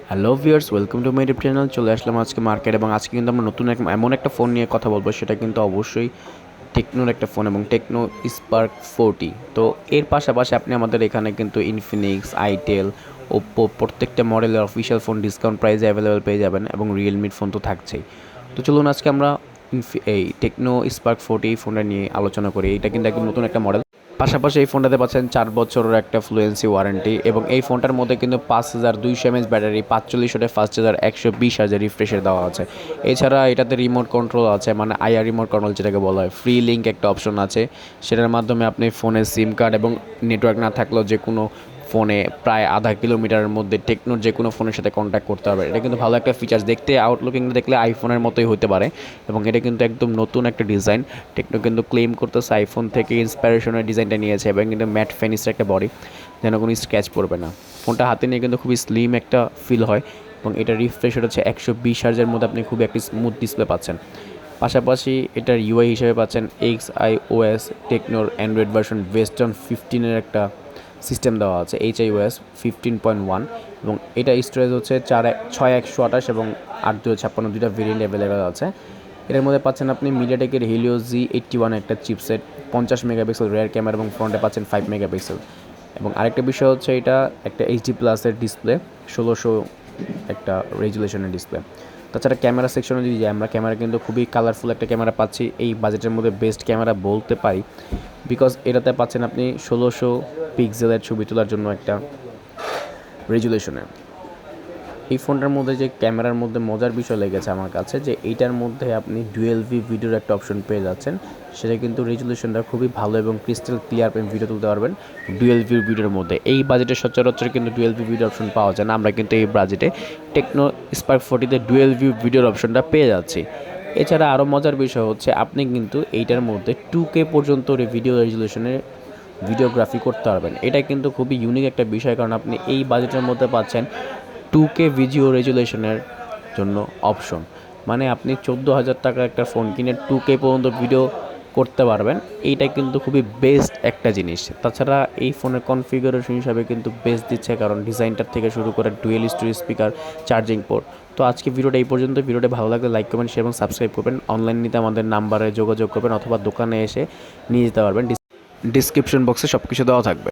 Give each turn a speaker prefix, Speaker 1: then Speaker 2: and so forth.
Speaker 1: Hello viewers, welcome to my YouTube channel. চলে আসলাম আজকে market এবং আজকে কিন্তু আমরা নতুন এমন একটা ফোন নিয়ে কথা বলবো, সেটা কিন্তু অবশ্যই টেকনোর একটা ফোন এবং টেকনো স্পার্ক 40। তো এর পাশাপাশি আপনি আমাদের এখানে কিন্তু ইনফিনিক্স, আইটেল, ওপ্পো প্রত্যেকটা মডেলের অফিসিয়াল ফোন ডিসকাউন্ট প্রাইসে অ্যাভেলেবেল পেয়ে যাবেন এবং রিয়েলমির ফোন তো থাকছেই। তো চলুন আজকে আমরা এই টেকনো স্পার্ক 40 এই ফোনটা নিয়ে আলোচনা করি। এটা কিন্তু একদম নতুন একটা মডেল। পাশাপাশি এই ফোনটাতে পাচ্ছেন 4 বছরের একটা ফ্লুয়েন্সি ওয়ারেন্টি এবং এই ফোনটার মধ্যে কিন্তু 5200 mAh ব্যাটারি, 45 ওয়াটের ফাস্ট চার্জার, 120 Hz রিফ্রেশের দেওয়া আছে। এছাড়া এটাতে রিমোট কন্ট্রোল আছে, মানে আইআর রিমোট কন্ট্রোল যেটাকে বলা হয়। ফ্রি লিঙ্ক একটা অপশন আছে, সেটার মাধ্যমে আপনি ফোনের সিম কার্ড এবং নেটওয়ার্ক না থাকলেও যে কোনো ফোনে প্রায় আধা কিলোমিটারের মধ্যে টেকনোর যে কোনো ফোনের সাথে কন্ট্যাক্ট করতে হবে। এটা কিন্তু ভালো একটা ফিচার্স, দেখতে আউটলুকিং দেখলে আইফোনের মতোই হতে পারে এবং এটা কিন্তু একদম নতুন একটা ডিজাইন। টেকনো কিন্তু ক্লেম করতেছে আইফোন থেকে ইন্সপিরেশনের ডিজাইনটা নিয়েছে এবং কিন্তু ম্যাট ফিনিশের একটা বডি, যেন কোনো স্ক্র্যাচ পড়বে না। ফোনটা হাতে নিয়ে কিন্তু খুবই স্লিম একটা ফিল হয় এবং এটা রিফ্রেশ হচ্ছে 120 Hz মধ্যে, আপনি খুবই একটা স্মুথ ডিসপ্লে পাচ্ছেন। পাশাপাশি এটার ইউআই হিসেবে পাচ্ছেন XiOS, টেকনোর অ্যান্ড্রয়েড ভার্সন ওয়েস্টার্ন 15-এর একটা সিস্টেম দেওয়া আছে, HiOS 15.1। এবং এটা স্টোরেজ হচ্ছে 6128 এবং 8256, দুইটা ভেরিয়েন্ট অ্যাভেলেবেল আছে। এর মধ্যে পাচ্ছেন আপনি মিডিয়াটেকের হিলিও Z81 একটা চিপসেট, 50 মেগাপিক্সেল রেয়ার ক্যামেরা এবং ফ্রন্টে পাচ্ছেন 5 মেগাপিক্সেল। এবং আরেকটা বিষয় হচ্ছে এটা একটা HD+-এর ডিসপ্লে, 1600 একটা রেজুলেশনের ডিসপ্লে। তাছাড়া ক্যামেরা সেকশনে যদি যাই, আমরা ক্যামেরা কিন্তু খুবই কালারফুল একটা ক্যামেরা পাচ্ছি, এই বাজেটের মধ্যে বেস্ট ক্যামেরা বলতে পারি, বিকজ এটাতে পাচ্ছেন আপনি 1600 পিক্সেলের ছবি তোলার জন্য একটা রেজুলেশনে। এই ফোনটার মধ্যে যে ক্যামেরার মধ্যে মজার বিষয় লেগেছে আমার কাছে, যে এইটার মধ্যে আপনি ডুয়েল ভি ভিডিওর একটা অপশন পেয়ে যাচ্ছেন। সেটা কিন্তু রেজুলেশনটা খুবই ভালো এবং ক্রিস্টাল ক্লিয়ার ভিডিও তুলতে পারবেন ডুয়েল ভিউ ভিডিওর মধ্যে। এই বাজেটে সচরাচর কিন্তু ডুয়েল ভিউ ভিডিও অপশন পাওয়া যায় না, আমরা কিন্তু এই বাজেটে টেকনো স্পার্ক 40-তে ডুয়েল ভিউ ভিডিওর অপশনটা পেয়ে যাচ্ছি। এছাড়া আরও মজার বিষয় হচ্ছে আপনি কিন্তু এইটার মধ্যে 2K পর্যন্ত ভিডিও রেজুলেশনে ভিডিওগ্রাফি করতে পারবেন। এটা কিন্তু খুবই ইউনিক একটা বিষয়, কারণ আপনি এই বাজেটের মধ্যে পাচ্ছেন 2K ভিডিও রেজুলেশনের জন্য অপশন। মানে আপনি 14,000 টাকা একটা ফোন কিনে 2K পর্যন্ত ভিডিও করতে পারবেন। এইটা কিন্তু খুবই বেস্ট একটা জিনিস। তাছাড়া এই ফোনের কনফিগারেশন হিসাবে কিন্তু বেস্ট দিচ্ছে, কারণ ডিজাইনটার থেকে শুরু করে dual story speaker, charging port. তো আজকে ভিডিওটা এই পর্যন্ত। ভিডিওটা ভালো লাগলে লাইক করবেন, শেয়ার এবং সাবস্ক্রাইব করবেন। অনলাইন নিতে আমাদের নাম্বারে যোগাযোগ করবেন অথবা দোকানে এসে নিয়ে যেতে পারবেন। ডিসক্রিপশন বক্সে সব কিছু দেওয়া থাকবে।